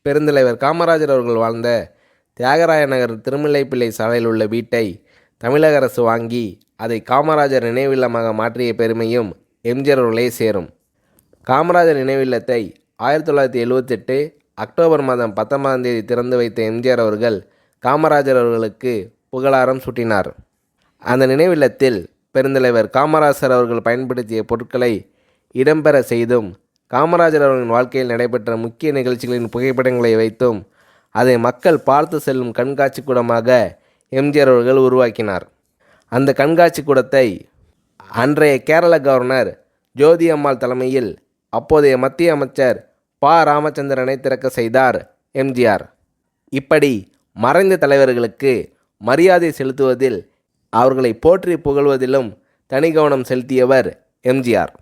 பெருந்தலைவர் காமராஜர் அவர்கள் வாழ்ந்த தியாகராய நகர் திருமலைப்பிள்ளை சாலையில் உள்ள வீட்டை தமிழக அரசு வாங்கி அதை காமராஜர் நினைவில்லமாக மாற்றிய பெருமையும் எம்ஜிஆர் அவர்களே சேரும். காமராஜர் நினைவில்லத்தை 1978 அக்டோபர் மாதம் 19ஆம் தேதி திறந்து வைத்த எம்ஜிஆர் அவர்கள் காமராஜர் அவர்களுக்கு புகழாரம் சூட்டினார். அந்த நினைவில்லத்தில் பெருந்தலைவர் காமராஜர் அவர்கள் பயன்படுத்திய பொருட்களை இடம்பெற செய்தும், காமராஜர் அவர்களின் வாழ்க்கையில் நடைபெற்ற முக்கிய நிகழ்ச்சிகளின் புகைப்படங்களை வைத்தும் அதை மக்கள் பார்த்து செல்லும் கண்காட்சி கூடமாக எம்ஜிஆர் அவர்கள் உருவாக்கினார். அந்த கண்காட்சி கூடத்தை அன்றைய கேரள கவர்னர் ஜோதி அம்மாள் தலைமையில் அப்போதைய மத்திய அமைச்சர் ப. ராமச்சந்திரனை திறக்க செய்தார் எம்ஜிஆர். இப்படி மறைந்த தலைவர்களுக்கு மரியாதை செலுத்துவதில், அவர்களை போற்றி புகழ்வதிலும் தனி கவனம் செலுத்தியவர் எம்ஜிஆர்.